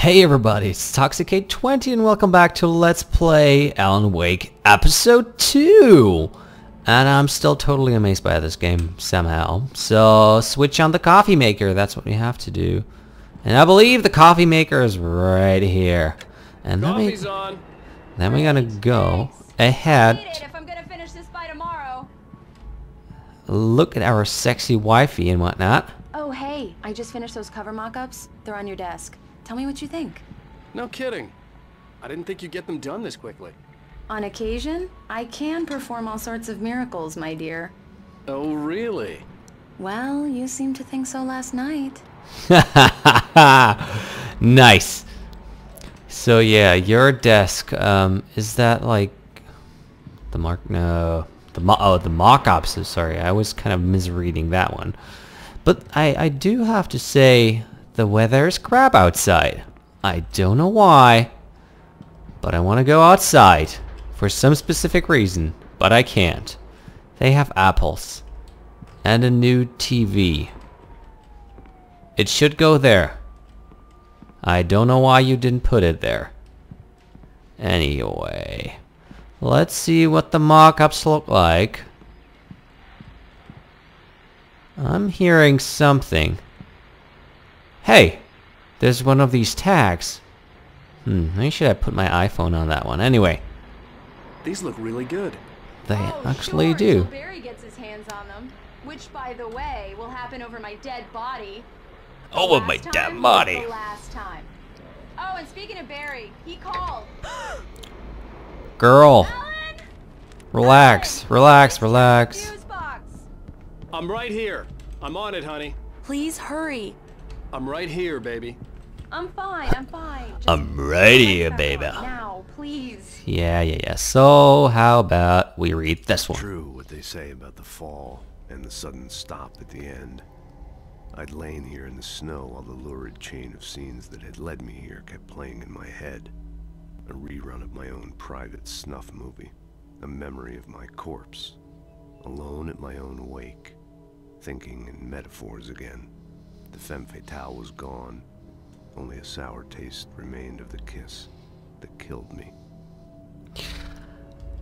Hey everybody, it's Toxicate20 and welcome back to Let's Play Alan Wake Episode 2! And I'm still totally amazed by this game, somehow. So, switch on the coffee maker, that's what we have to do. And I believe the coffee maker is right here. And then we're gonna go ahead. If I'm gonna finish this by tomorrow. Look at our sexy wifey and whatnot. Oh hey, I just finished those cover mock-ups. They're on your desk. Tell me what you think. No kidding. I didn't think you'd get them done this quickly. On occasion, I can perform all sorts of miracles, my dear. Oh, really? Well, you seemed to think so last night. Nice. So yeah, your desk, is that like the the mock-ups, sorry, I was kind of misreading that one. But I do have to say, the weather is crap outside. I don't know why, but I want to go outside for some specific reason, but I can't. They have apples and a new TV. It should go there. I don't know why you didn't put it there. Anyway, let's see what the mock-ups look like. I'm hearing something. Hey, there's one of these tags. Maybe should I put my iPhone on that one? Anyway, these look really good. They actually do. Till Barry gets his hands on them, which, by the way, will happen over my dead body. Over my dead body. The last time. Oh, and speaking of Barry, he called. Girl, Alan? relax, Alan, relax, relax. fuse box. I'm right here. I'm on it, honey. Please hurry. I'm right here, baby. I'm fine. I'm fine. Just I'm right here, press that baby. button now, please. Yeah. So, how about we read this one? True what they say about the fall and the sudden stop at the end. I'd lain here in the snow while the lurid chain of scenes that had led me here kept playing in my head. A rerun of my own private snuff movie. A memory of my corpse. Alone at my own wake. Thinking in metaphors again. The femme fatale was gone. Only a sour taste remained of the kiss that killed me.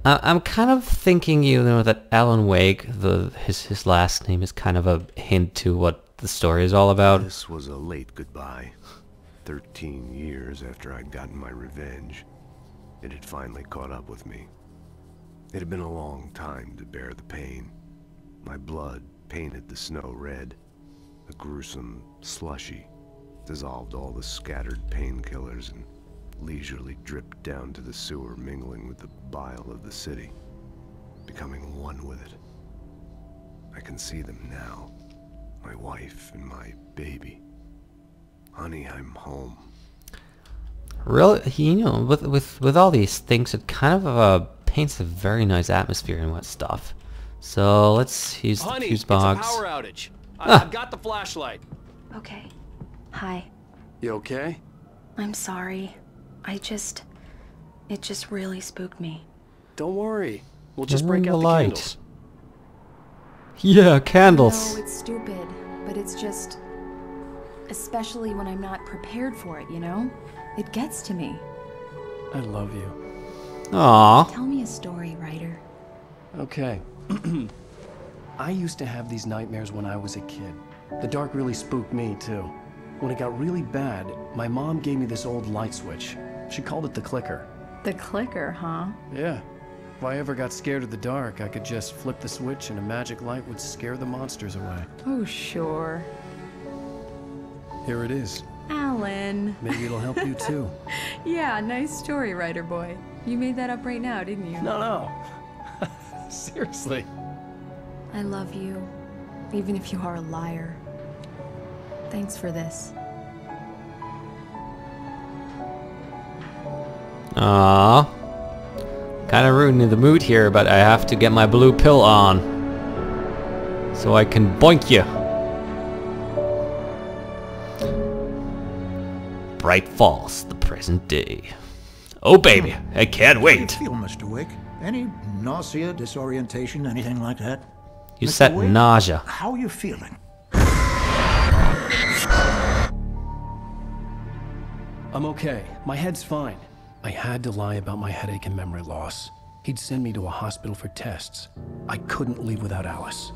I'm kind of thinking, that Alan Wake, his last name is kind of a hint to what the story is all about. This was a late goodbye. 13 years after I'd gotten my revenge, it had finally caught up with me. It had been a long time to bear the pain. My blood painted the snow red. A gruesome slushy dissolved all the scattered painkillers and leisurely dripped down to the sewer, mingling with the bile of the city, becoming one with it. I can see them now, my wife and my baby. Honey, I'm home. Really, with all these things, it kind of paints a very nice atmosphere and what stuff. So let's use the fuse box. It's a power outage. I've got the flashlight. Okay. Hi. You okay? I'm sorry. It just really spooked me. Don't worry. We'll just Turn break out the the light. candles. Yeah, candles. No, it's stupid, but it's just... Especially when I'm not prepared for it, you know? It gets to me. I love you. Aww. Tell me a story, writer. Okay. I used to have these nightmares when I was a kid. The dark really spooked me, too. When it got really bad, my mom gave me this old light switch. She called it the clicker. The clicker, huh? Yeah. If I ever got scared of the dark, I could just flip the switch and a magic light would scare the monsters away. Oh, sure. Here it is. Alan. Maybe it'll help you, too. Yeah, nice story, writer boy. You made that up right now, didn't you? No. Seriously. I love you, even if you are a liar. Thanks for this. Aww. Kind of ruining the mood here, but I have to get my blue pill on. So I can boink you. Bright Falls, the present day. Oh baby, I can't wait. How do you feel, Mr. Wake? Any nausea, disorientation, anything like that? You Mr. said Wake, nausea. How are you feeling? I'm okay. My head's fine. I had to lie about my headache and memory loss. He'd send me to a hospital for tests. I couldn't leave without Alice.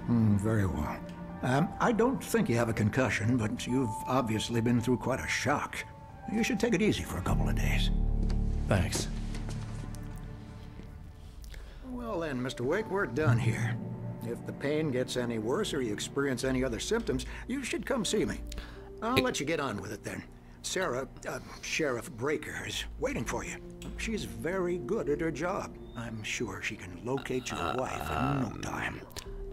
Very well. I don't think you have a concussion, but you've obviously been through quite a shock. You should take it easy for a couple of days. Thanks. Well then, Mr. Wake, we're done here. If the pain gets any worse or you experience any other symptoms, you should come see me. I'll let you get on with it then. Sarah, Sheriff Breaker, is waiting for you. She's very good at her job. I'm sure she can locate your wife in no time.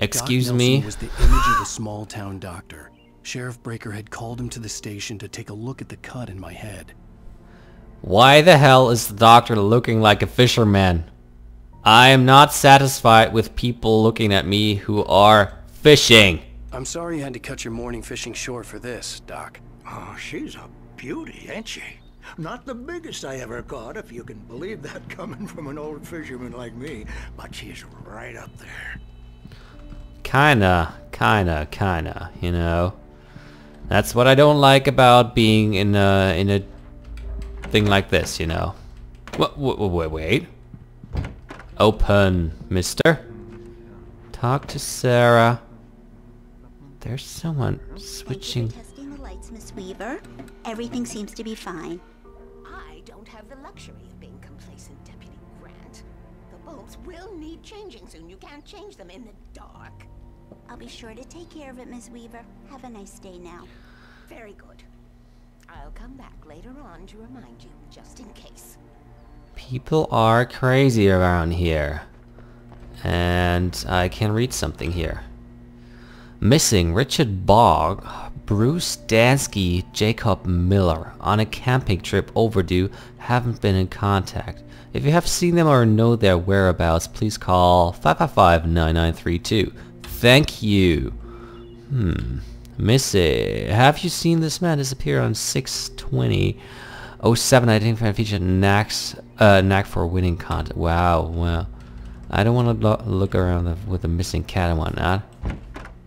Excuse Doc me? Nelson was the image of a small-town doctor. Sheriff Breaker had called him to the station to take a look at the cut in my head. Why the hell is the doctor looking like a fisherman? I am not satisfied with people looking at me who are fishing. I'm sorry you had to cut your morning fishing short for this, Doc. Oh, she's a beauty, ain't she? Not the biggest I ever caught, if you can believe that coming from an old fisherman like me, but she's right up there. Kinda, you know. That's what I don't like about being in a thing like this, you know. Wait. Open, mister. Talk to Sarah. There's someone switching. Thank you for testing the lights, Miss Weaver. Everything seems to be fine. I don't have the luxury of being complacent, Deputy Grant. The bulbs will need changing soon. You can't change them in the dark. I'll be sure to take care of it, Miss Weaver. Have a nice day now. Very good. I'll come back later on to remind you, just in case. People are crazy around here. And I can read something here. Missing Richard Bogg, Bruce Dansky, Jacob Miller on a camping trip overdue, haven't been in contact. If you have seen them or know their whereabouts, please call 555-9932. Thank you. Missy, have you seen this man disappear on 6/20/07? Identified featured knack for winning content. Wow. I don't want to look around with a missing cat and whatnot.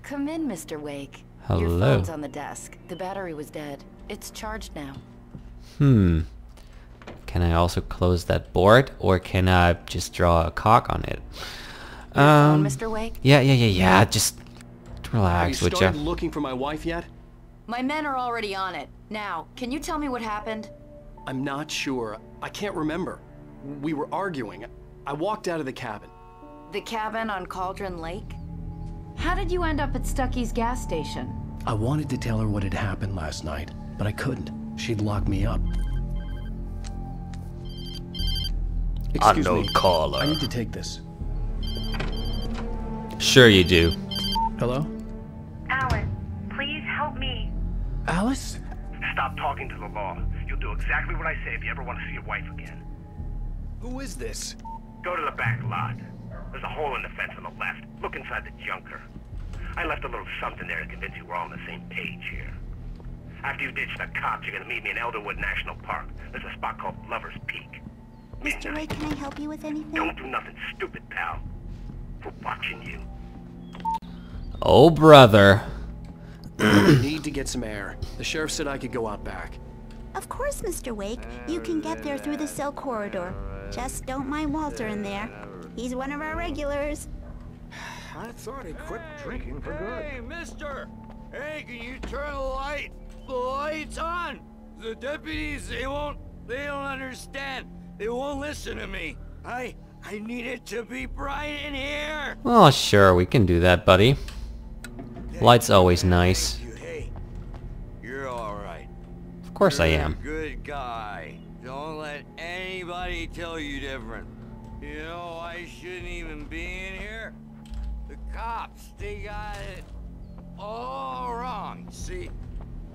Come in, Mr. Wake. Hello. Your phone's on the desk. The battery was dead. It's charged now. Can I also close that board, or can I just draw a cock on it? Your phone, Mr. Wake? Yeah. Just Have relax, you would started ya? looking for my wife yet? My men are already on it. Now, can you tell me what happened? I'm not sure. I can't remember. We were arguing. I walked out of the cabin. The cabin on Cauldron Lake? How did you end up at Stucky's gas station? I wanted to tell her what had happened last night, but I couldn't. She'd lock me up. Excuse Unknown me. caller. I need to take this. Sure you do. Hello? Alice, please help me. Alice? Stop talking to the law. You'll do exactly what I say if you ever want to see your wife again. Who is this? Go to the back lot. There's a hole in the fence on the left. Look inside the junker. I left a little something there to convince you we're all on the same page here. After you ditch the cops, you're gonna meet me in Elderwood National Park. There's a spot called Lover's Peak. Mr. Wake, can I help you with anything? Don't do nothing stupid, pal. We're watching you. Oh, brother. I need to get some air. The sheriff said I could go out back. Of course, Mr. Wake. You can get there through the cell corridor. Just don't mind Walter in there. He's one of our regulars. I thought he quit drinking for good. Hey, mister! Hey, can you turn the light? The light's on! The deputies, they don't understand. They won't listen to me. I need it to be bright in here! Well, sure, we can do that, buddy. Light's always nice. Hey, you're alright. Of course I am. You're a good guy. Don't let anybody tell you different. You know, I shouldn't even be in here. The cops, they got it all wrong. See?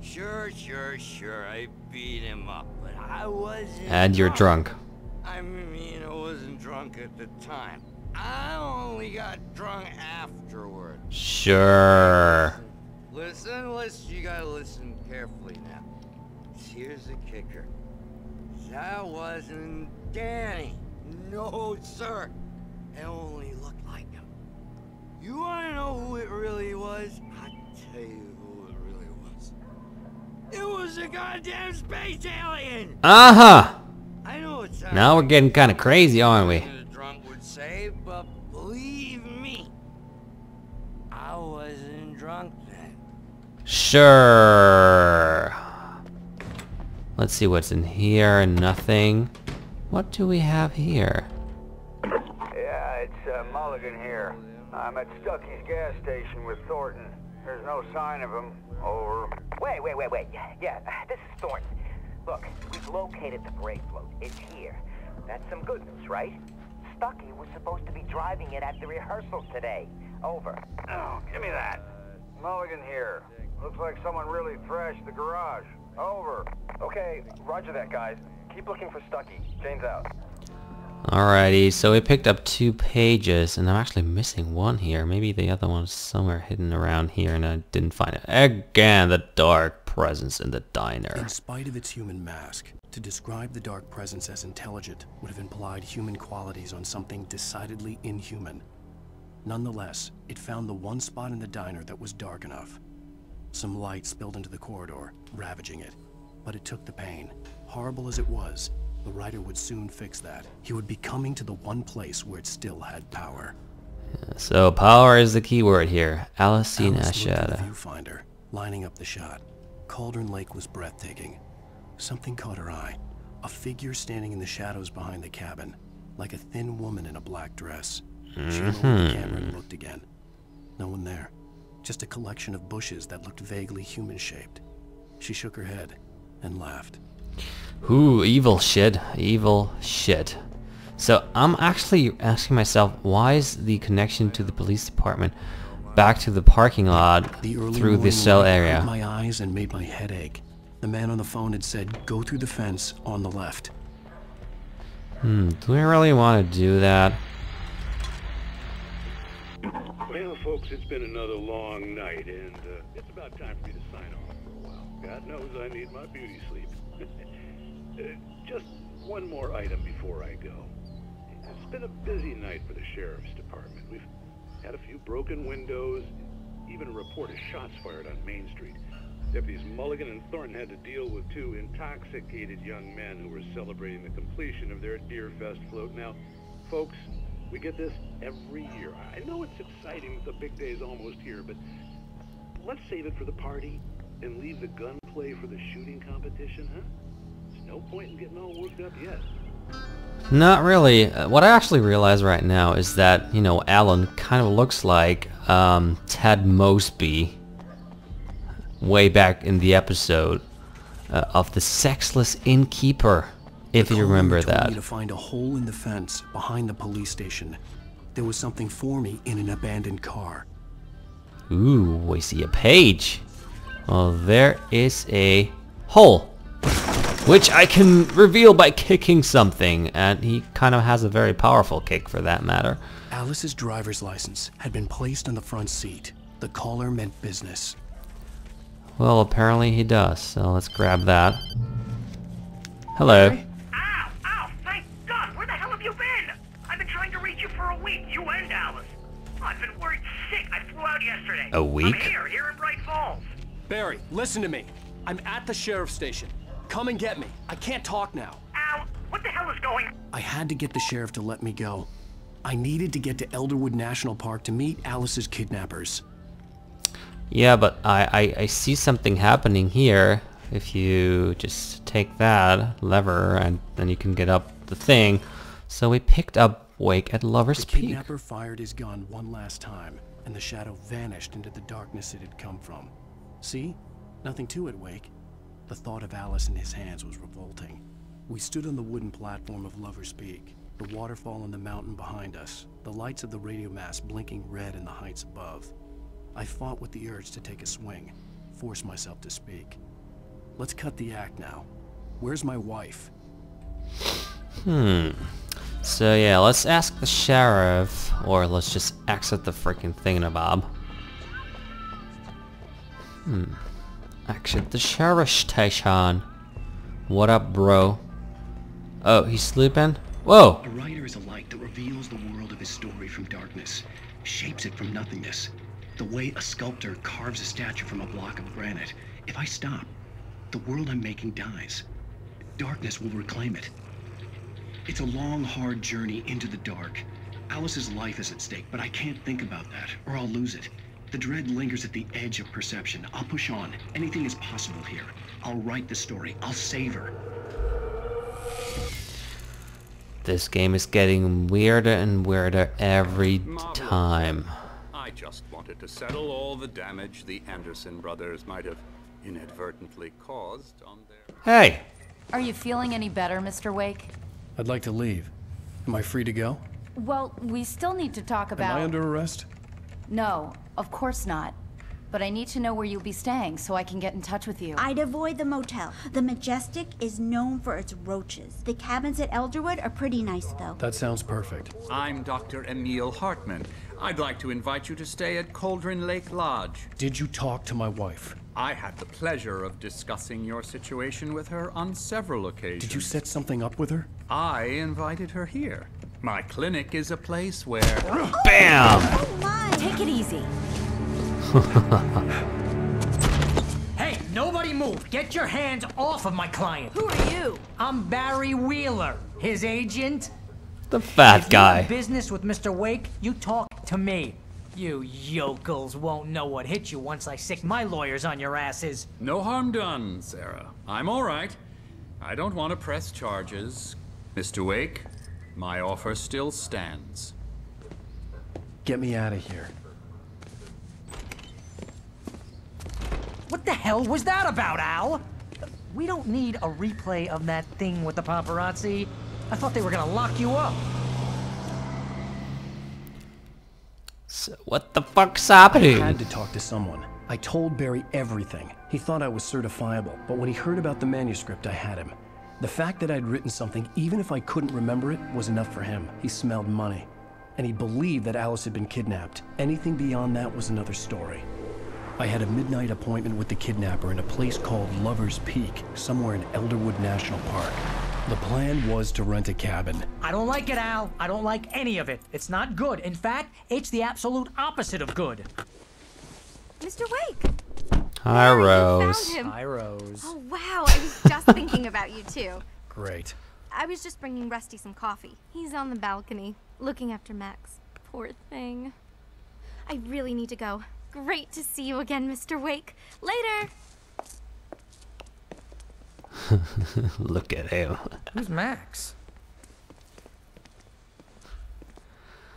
Sure, I beat him up, but I wasn't And you're drunk. I mean, I wasn't drunk at the time. I only got drunk afterward. Sure. Listen, you gotta listen carefully now. Here's the kicker. That wasn't Danny. No, sir. It only looked like him. You wanna know who it really was? I'll tell you who it really was. It was a goddamn space alien! Uh-huh! I know it's Now we're getting kind of crazy, aren't we? the drunk would say, but believe me, I wasn't drunk then. Sure. Let's see what's in here. Nothing. What do we have here? Yeah, it's Mulligan here. I'm at Stucky's gas station with Thornton. There's no sign of him. Over. Wait. Yeah, this is Thornton. Look, we've located the brake float. It's here. That's some good news, right? Stucky was supposed to be driving it at the rehearsal today. Over. Oh, give me that. Mulligan here. Looks like someone really thrashed the garage. Over. Okay, roger that, guys. Keep looking for Stucky. Jane's out. Alrighty, so we picked up 2 pages, and I'm actually missing one here. Maybe the other one's somewhere hidden around here, and I didn't find it. Again, the dark presence in the diner. In spite of its human mask, to describe the dark presence as intelligent would have implied human qualities on something decidedly inhuman. Nonetheless, it found the one spot in the diner that was dark enough. Some light spilled into the corridor, ravaging it. But it took the pain. Horrible as it was, the writer would soon fix that. He would be coming to the one place where it still had power. So power is the key word here. Alice Alice looked through Ashada. the viewfinder, lining up the shot. Cauldron Lake was breathtaking. Something caught her eye. A figure standing in the shadows behind the cabin, like a thin woman in a black dress. She lowered the camera and looked again. No one there. Just a collection of bushes that looked vaguely human-shaped. She shook her head and laughed. Ooh, evil shit. Evil shit. So I'm actually asking myself, why is the connection to the police department back to the parking lot through the cell area? Hurt my eyes and made my head ache. The man on the phone had said, "Go through the fence on the left." Do we really want to do that? Well, folks, it's been another long night, and it's about time for me to sign off for a while. God knows I need my beauty sleep. Just one more item before I go. It's been a busy night for the sheriff's department. We've had a few broken windows, even a report of shots fired on Main Street. Deputies Mulligan and Thornton had to deal with 2 intoxicated young men who were celebrating the completion of their Deerfest float. Now, folks, we get this every year. I know it's exciting that the big day's almost here, but let's save it for the party and leave the gunplay for the shooting competition, huh? There's no point in getting all worked up yet. Not really. What I actually realize right now is that, you know, Alan kind of looks like Ted Mosby way back in the episode of the Sexless Innkeeper, if you remember The caller that. told me to find a hole in the fence behind the police station. There was something for me in an abandoned car. Ooh, we see a page. Well, there is a hole, which I can reveal by kicking something, and he kind of has a very powerful kick for that matter. Alice's driver's license had been placed on the front seat. The caller meant business. Well, apparently he does, so let's grab that. Hello. Ow! Thank God! Where the hell have you been? I've been trying to reach you for a week, you and Alice. I've been worried sick. I flew out yesterday. A week? I'm here in Bright Falls. Barry, listen to me. I'm at the sheriff's station. Come and get me. I can't talk now. Ow! What the hell is going on? I had to get the sheriff to let me go. I needed to get to Elderwood National Park to meet Alice's kidnappers. Yeah, but I see something happening here. If you just take that lever, and then you can get up the thing. So we picked up Wake at Lover's The Peak. kidnapper fired his gun one last time, and the shadow vanished into the darkness it had come from. See? Nothing to it, Wake. The thought of Alice in his hands was revolting. We stood on the wooden platform of Lover's Peak, the waterfall on the mountain behind us, the lights of the radio mast blinking red in the heights above. I fought with the urge to take a swing, force myself to speak. Let's cut the act now. Where's my wife? So yeah, let's ask the sheriff, or let's just exit the freaking thingamabob. Exit the sheriff's station. What up, bro? Oh, he's sleeping? Whoa! A writer is a light that reveals the world of his story from darkness, shapes it from nothingness. The way a sculptor carves a statue from a block of granite. If I stop, the world I'm making dies. Darkness will reclaim it. It's a long, hard journey into the dark. Alice's life is at stake, but I can't think about that, or I'll lose it. The dread lingers at the edge of perception. I'll push on. Anything is possible here. I'll write the story. I'll save her. This game is getting weirder and weirder every time. I just wanted to settle all the damage the Anderson brothers might have inadvertently caused on their... Hey! Are you feeling any better, Mr. Wake? I'd like to leave. Am I free to go? Well, we still need to talk about... Am I under arrest? No, of course not. But I need to know where you'll be staying so I can get in touch with you. I'd avoid the motel. The Majestic is known for its roaches. The cabins at Elderwood are pretty nice, though. That sounds perfect. I'm Dr. Emil Hartman. I'd like to invite you to stay at Cauldron Lake Lodge. Did you talk to my wife? I had the pleasure of discussing your situation with her on several occasions. Did you set something up with her? I invited her here. My clinic is a place where... BAM! Oh my! Take it easy. Hey, nobody move! Get your hands off of my client! Who are you? I'm Barry Wheeler, his agent. The fat If guy. you have business with Mr. Wake, you talk to me. You yokels won't know what hit you once I sick my lawyers on your asses. No harm done, Sarah. I'm all right. I don't want to press charges. Mr. Wake, my offer still stands. Get me out of here. What the hell was that about, Al? We don't need a replay of that thing with the paparazzi. I thought they were gonna lock you up. So what the fuck's happening? I had to talk to someone. I told Barry everything. He thought I was certifiable, but when he heard about the manuscript, I had him. The fact that I'd written something, even if I couldn't remember it, was enough for him. He smelled money. And he believed that Alice had been kidnapped. Anything beyond that was another story. I had a midnight appointment with the kidnapper in a place called Lover's Peak, somewhere in Elderwood National Park. The plan was to rent a cabin. I don't like it, Al. I don't like any of it. It's not good. In fact, it's the absolute opposite of good. Mr. Wake! Hi, Rose. Found him. Hi, Rose. Oh, wow. I was just thinking about you, too. Great. I was just bringing Rusty some coffee. He's on the balcony, looking after Max. Poor thing. I really need to go. Great to see you again, Mr. Wake. Later! Look at him. Who's Max?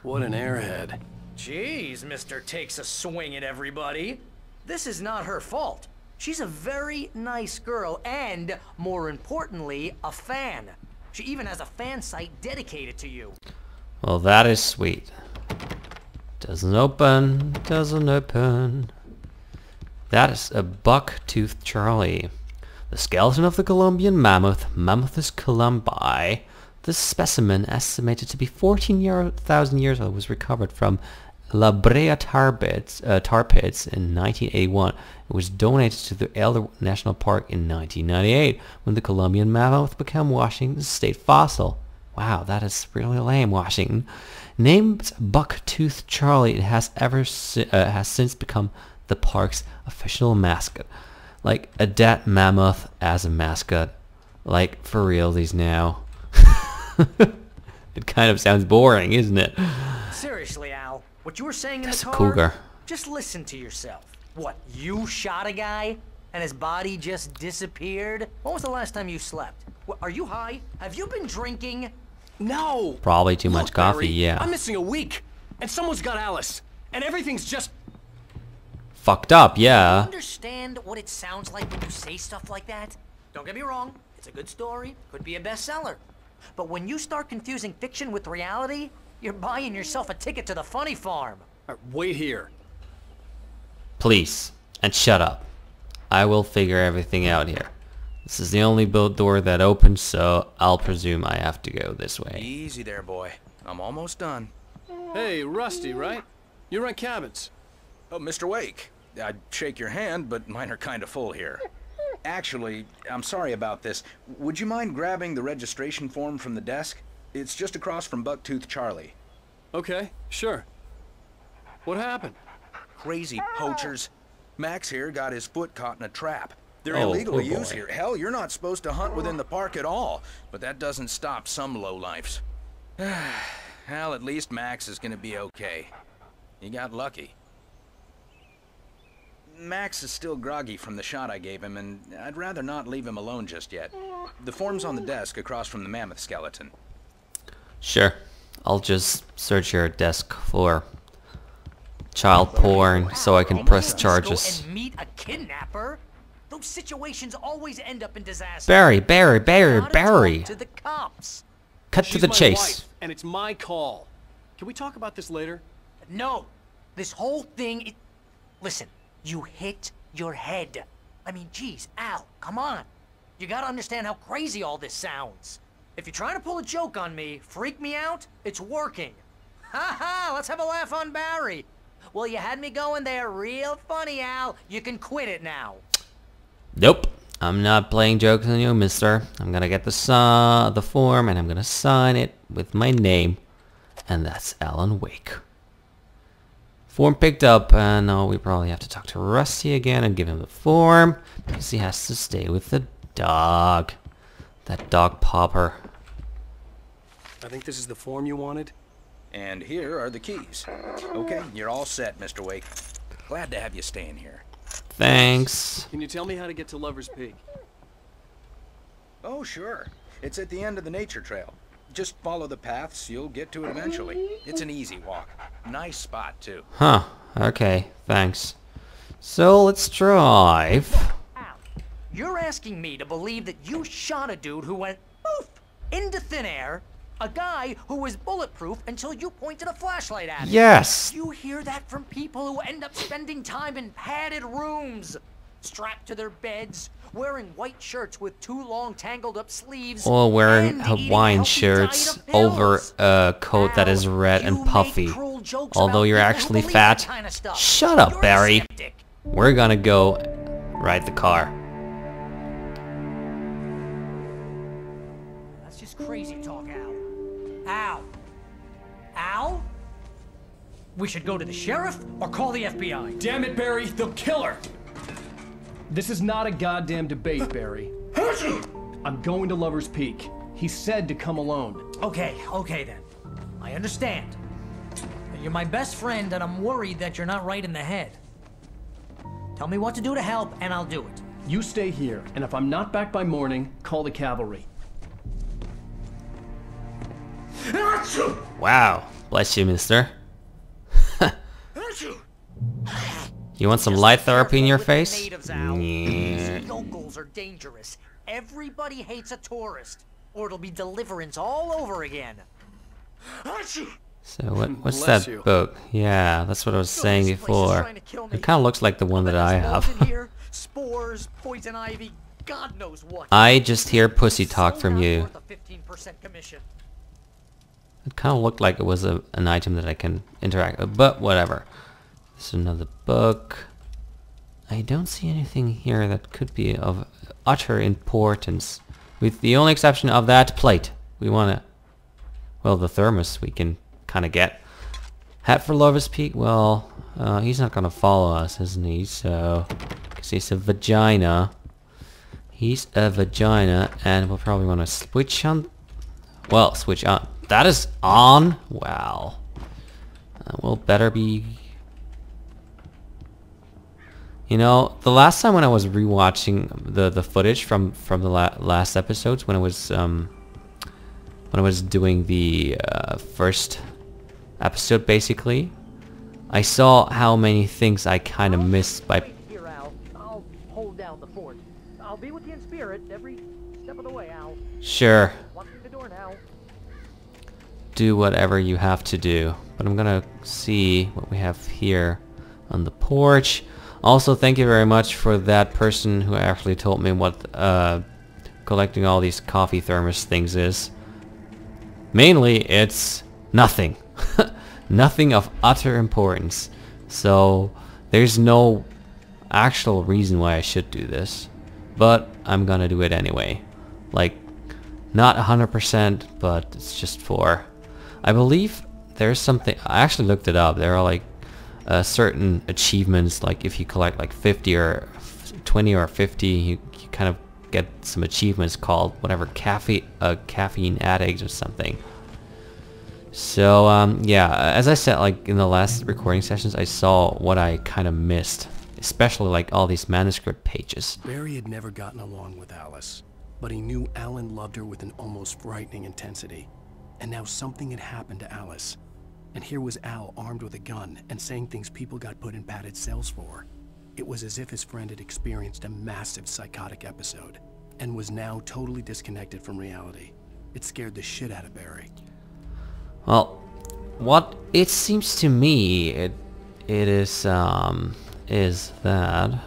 What an airhead. Jeez, Mr. Takes a swing at everybody. This is not her fault. She's a very nice girl and, more importantly, a fan. She even has a fan site dedicated to you. Well, that is sweet. Doesn't open. Doesn't open. That is a buck-toothed Charlie. The skeleton of the Colombian mammoth, Mammothus columbi. This specimen, estimated to be 14,000 years old, was recovered from La Brea tar pits in 1981. It was donated to the Elderwood National Park in 1998 when the Colombian mammoth became Washington's state fossil. Wow, that is really lame, Washington. Named Buck-toothed Charlie, it has since become the park's official mascot. Like a dead mammoth as a mascot. Like, for realsies now. It kind of sounds boring, isn't it? Seriously, Al, what you were saying in That's the a car? cougar. Just listen to yourself. What, you shot a guy and his body just disappeared? When was the last time you slept? What, are you high? Have you been drinking? No! Probably too much Look, coffee, Barry, yeah. I'm missing a week, and someone's got Alice, and everything's just... Fucked up, Do you yeah. understand what it sounds like when you say stuff like that? Don't get me wrong, it's a good story, could be a bestseller. But when you start confusing fiction with reality, you're buying yourself a ticket to the funny farm. Wait here. Please, and shut up. I will figure everything out here. This is the only boat door that opens, so I'll presume I have to go this way. Easy there, boy. I'm almost done. Hey, Rusty, right? You rent cabins. Oh, Mr. Wake. I'd shake your hand, but mine are kind of full here. Actually, I'm sorry about this. Would you mind grabbing the registration form from the desk? It's just across from Buck-toothed Charlie. Okay, sure. What happened? Crazy poachers. Max here got his foot caught in a trap. They're illegal to use here. Hell, you're not supposed to hunt within the park at all. But that doesn't stop some lowlifes. Hell, at least Max is gonna be okay. He got lucky. Max is still groggy from the shot I gave him, and I'd rather not leave him alone just yet. The form's on the desk across from the mammoth skeleton. Sure. I'll just search your desk for child porn so I can press charges. And meet a kidnapper? Those situations always end up in disaster. Barry. To the cops. Cut to the chase. Wife, and it's my call. Can we talk about this later? No. This whole thing... Listen, you hit your head. I mean, geez, Al, come on. You gotta understand how crazy all this sounds. If you're trying to pull a joke on me, freak me out, it's working. Ha ha, let's have a laugh on Barry. Well, you had me going there real funny, Al. You can quit it now. Nope. I'm not playing jokes on you, mister. I'm gonna get the form and I'm gonna sign it with my name. And that's Alan Wake. Form picked up, and now we probably have to talk to Rusty again and give him the form, because he has to stay with the dog. That dog popper. I think this is the form you wanted. And here are the keys. Okay, you're all set, Mr. Wake. Glad to have you staying here. Thanks. Can you tell me how to get to Lover's Peak? Oh, sure. It's at the end of the nature trail. Just follow the paths, you'll get to it eventually. It's an easy walk. Nice spot, too. Huh. Okay, thanks. So, let's drive. Al, you're asking me to believe that you shot a dude who went poof into thin air, a guy who was bulletproof until you pointed a flashlight at him. Yes. You hear that from people who end up spending time in padded rooms, strapped to their beds, wearing white shirts with too long tangled up sleeves, or wearing Hawaiian shirts over a coat that is red and puffy. Although you're actually fat. Shut up, Barry. We're gonna go ride the car. That's just crazy talk, Al. Al? Al? We should go to the sheriff or call the FBI. Damn it, Barry, they'll kill her! This is not a goddamn debate, Barry. I'm going to Lover's Peak. He said to come alone. Okay then. I understand. You're my best friend, and I'm worried that you're not right in the head. Tell me what to do to help, and I'll do it. You stay here, and if I'm not back by morning, call the cavalry. Wow. Bless you, mister. You want some light therapy in your face? Locals are dangerous. Everybody hates a tourist, or it'll be Deliverance all over again. So what's that book? Yeah, that's what I was saying before. It kind of looks like the one that I have. Spores, poison ivy, God knows what. I just hear pussy talk from you. It kind of looked like it was an item that I can interact with, but whatever. This is another book. I don't see anything here that could be of utter importance. With the only exception of that plate. We want to... Well, the thermos we can kind of get. Hat for Lover's Peak? Well, he's not going to follow us, isn't he? So... Because he's a vagina. He's a vagina, and we'll probably want to switch on... Well, switch on. That is on? Wow. We'll better be... You know, the last time when I was rewatching the footage from the last episodes, when I was doing the first episode, basically, I saw how many things I kind of missed by. Here, Al. I'll hold down the fort. I'll be with you in spirit every step of the way, Al. Sure. Walk through the door now. Do whatever you have to do, but I'm gonna see what we have here on the porch. Also, thank you very much for that person who actually told me what collecting all these coffee thermos things is. Mainly, it's nothing. Nothing of utter importance. So, there's no actual reason why I should do this. But, I'm gonna do it anyway. Like, not 100%, but it's just for... I believe there's something... I actually looked it up. There are like... certain achievements, like if you collect like 50 or 20 or 50, you kind of get some achievements called whatever caffeine addict or something. So yeah, as I said, like in the last recording sessions, I saw what I kind of missed, especially like all these manuscript pages. Barry had never gotten along with Alice, but he knew Alan loved her with an almost frightening intensity. And now something had happened to Alice. And here was Al armed with a gun and saying things people got put in padded cells for. It was as if his friend had experienced a massive psychotic episode and was now totally disconnected from reality. It scared the shit out of Barry. Well, what it seems to me it is that,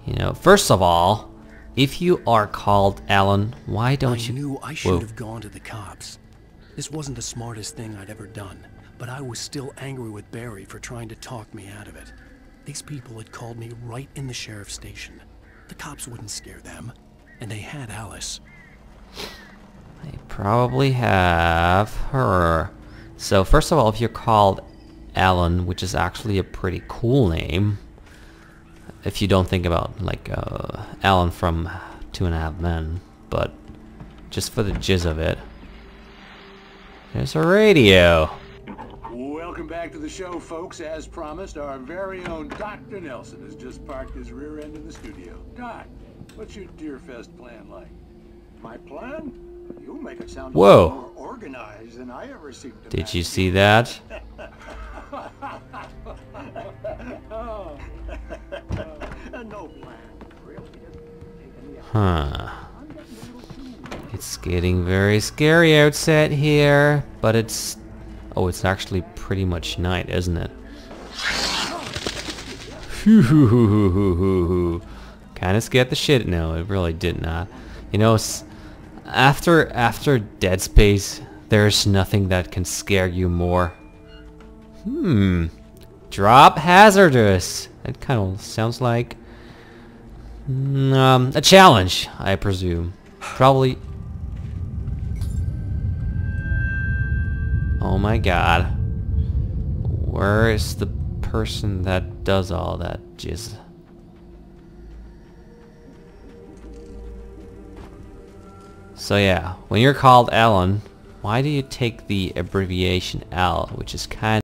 you know, first of all, if you are called Alan, why don't you... I knew I should have gone to the cops. This wasn't the smartest thing I'd ever done, but I was still angry with Barry for trying to talk me out of it. These people had called me right in the sheriff's station. The cops wouldn't scare them, and they had Alice. They probably have her. So first of all, if you're called Alan, which is actually a pretty cool name, if you don't think about like Alan from 2.5 Men, but just for the jizz of it, there's a radio. Welcome back to the show, folks. As promised, our very own Dr. Nelson has just parked his rear end in the studio. Doc, what's your Deerfest plan like? My plan? You make it sound Whoa. more organized than I ever seem to. Did you see that? No plan. Really? Huh. It's getting very scary outside here, but it's... Oh, it's actually pretty much night, isn't it? Kinda scared the shit. No, it really did not. You know, after Dead Space, there's nothing that can scare you more. Drop hazardous. That kind of sounds like a challenge, I presume. Probably. Oh my god. Where is the person that does all that jizz? So yeah, when you're called Alan, why do you take the abbreviation Al, which is kind